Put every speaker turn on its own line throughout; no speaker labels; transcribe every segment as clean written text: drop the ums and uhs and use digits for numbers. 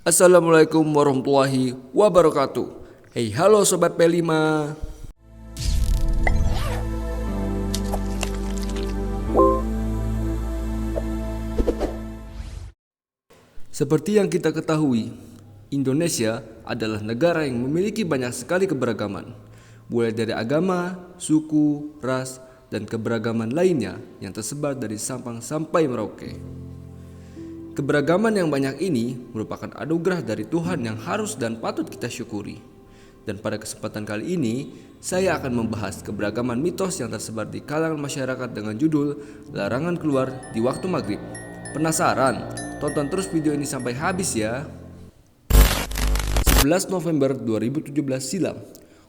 Assalamualaikum warahmatullahi wabarakatuh. Hey, halo Sobat P5. Seperti yang kita ketahui, Indonesia adalah negara yang memiliki banyak sekali keberagaman, mulai dari agama, suku, ras, dan keberagaman lainnya yang tersebar dari Sabang sampai Merauke. Keberagaman yang banyak ini merupakan anugerah dari Tuhan yang harus dan patut kita syukuri. Dan pada kesempatan kali ini, saya akan membahas keberagaman mitos yang tersebar di kalangan masyarakat dengan judul Larangan Keluar di Waktu Maghrib. Penasaran? Tonton terus video ini sampai habis ya. 11 November 2017 silam,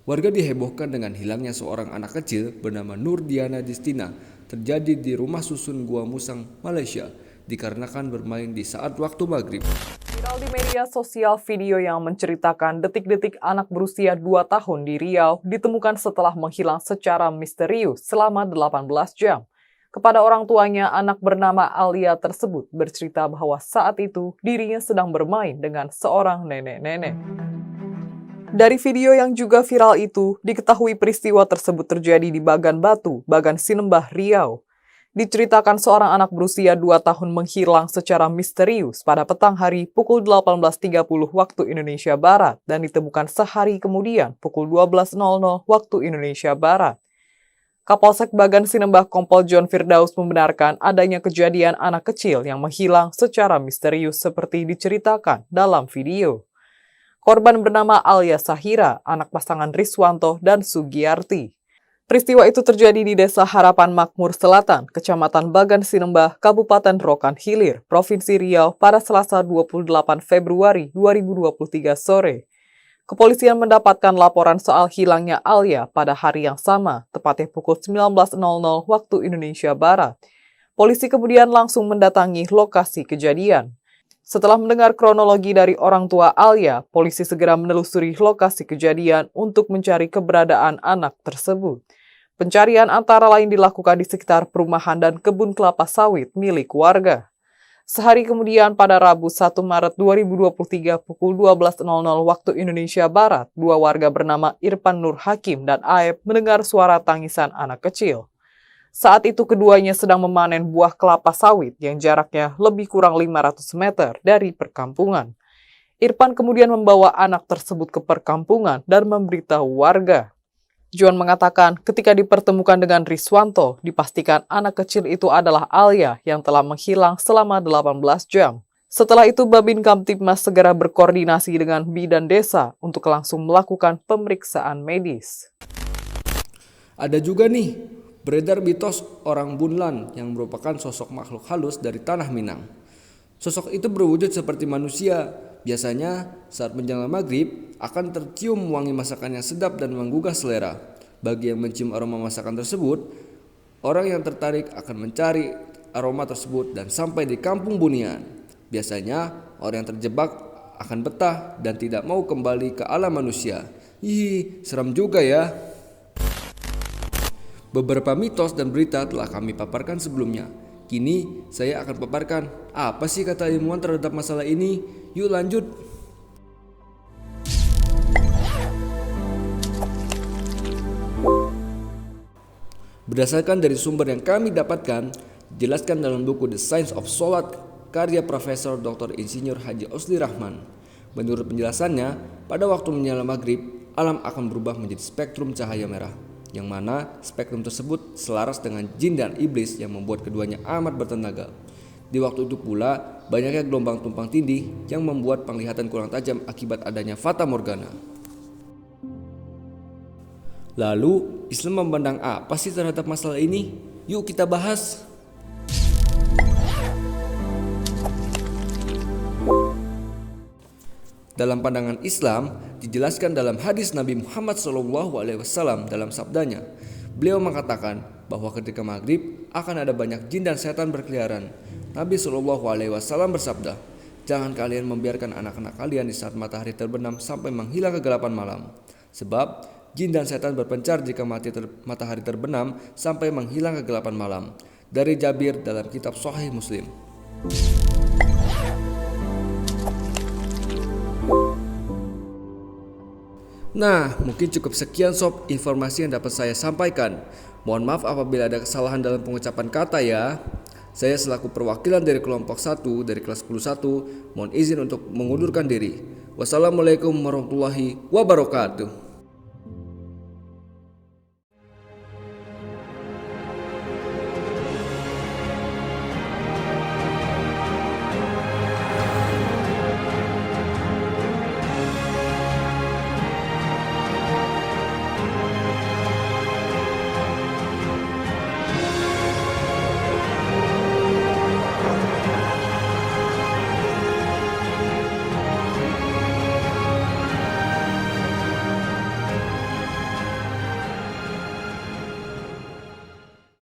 warga dihebohkan dengan hilangnya seorang anak kecil bernama Nur Diana Distina terjadi di rumah susun Gua Musang, Malaysia, dikarenakan bermain di saat waktu maghrib.
Viral di media sosial video yang menceritakan detik-detik anak berusia 2 tahun di Riau ditemukan setelah menghilang secara misterius selama 18 jam. Kepada orang tuanya, anak bernama Alia tersebut bercerita bahwa saat itu dirinya sedang bermain dengan seorang nenek-nenek. Dari video yang juga viral itu, diketahui peristiwa tersebut terjadi di Bagan Batu, Bagan Sinembah, Riau. Diceritakan seorang anak berusia 2 tahun menghilang secara misterius pada petang hari pukul 18.30 waktu Indonesia Barat dan ditemukan sehari kemudian pukul 12.00 waktu Indonesia Barat. Kapolsek Bagan Sinembah Kompol John Firdaus membenarkan adanya kejadian anak kecil yang menghilang secara misterius seperti diceritakan dalam video. Korban bernama Alia Sahira, anak pasangan Riswanto dan Sugiyarti. Peristiwa itu terjadi di Desa Harapan Makmur Selatan, Kecamatan Bagan Sinembah, Kabupaten Rokan Hilir, Provinsi Riau pada Selasa 28 Februari 2023 sore. Kepolisian mendapatkan laporan soal hilangnya Alia pada hari yang sama, tepatnya pukul 19.00 waktu Indonesia Barat. Polisi kemudian langsung mendatangi lokasi kejadian. Setelah mendengar kronologi dari orang tua Alia, polisi segera menelusuri lokasi kejadian untuk mencari keberadaan anak tersebut. Pencarian antara lain dilakukan di sekitar perumahan dan kebun kelapa sawit milik warga. Sehari kemudian pada Rabu 1 Maret 2023 pukul 12.00 waktu Indonesia Barat, dua warga bernama Irfan Nur Hakim dan Aeb mendengar suara tangisan anak kecil. Saat itu keduanya sedang memanen buah kelapa sawit yang jaraknya lebih kurang 500 meter dari perkampungan. Irfan kemudian membawa anak tersebut ke perkampungan dan memberitahu warga. John mengatakan ketika dipertemukan dengan Riswanto, dipastikan anak kecil itu adalah Alia yang telah menghilang selama 18 jam. Setelah itu, Babin Kamtibmas segera berkoordinasi dengan bidan desa untuk langsung melakukan pemeriksaan medis.
Ada juga nih, beredar mitos orang Bunlan yang merupakan sosok makhluk halus dari tanah Minang. Sosok itu berwujud seperti manusia. Biasanya saat menjelang maghrib akan tercium wangi masakan yang sedap dan menggugah selera. Bagi yang mencium aroma masakan tersebut, orang yang tertarik akan mencari aroma tersebut dan sampai di kampung Bunian. Biasanya orang yang terjebak akan betah dan tidak mau kembali ke alam manusia. Ih, seram juga ya. Beberapa mitos dan berita telah kami paparkan sebelumnya. Kini saya akan paparkan apa sih kata ilmuwan terhadap masalah ini. Yuk lanjut. Berdasarkan dari sumber yang kami dapatkan, dijelaskan dalam buku The Science of Salat karya Profesor Dr. Insinyur Haji Osli Rahman. Menurut penjelasannya, pada waktu menjelang maghrib, alam akan berubah menjadi spektrum cahaya merah, yang mana spektrum tersebut selaras dengan jin dan iblis yang membuat keduanya amat bertenaga. Di waktu itu pula, banyaknya gelombang tumpang tindih yang membuat penglihatan kurang tajam akibat adanya fata morgana. Lalu, Islam memandang apa sih terhadap masalah ini? Yuk kita bahas. Dalam pandangan Islam, dijelaskan dalam hadis Nabi Muhammad SAW dalam sabdanya. Beliau mengatakan bahwa ketika maghrib akan ada banyak jin dan setan berkeliaran. Nabi SAW bersabda, "Jangan kalian membiarkan anak-anak kalian di saat matahari terbenam sampai menghilang kegelapan malam. Sebab jin dan setan berpencar jika matahari terbenam sampai menghilang kegelapan malam." Dari Jabir dalam kitab Sahih Muslim. Nah, mungkin cukup sekian sob informasi yang dapat saya sampaikan. Mohon maaf apabila ada kesalahan dalam pengucapan kata ya. Saya selaku perwakilan dari kelompok 1 dari kelas 11 mohon izin untuk mengundurkan diri. Wassalamualaikum warahmatullahi wabarakatuh.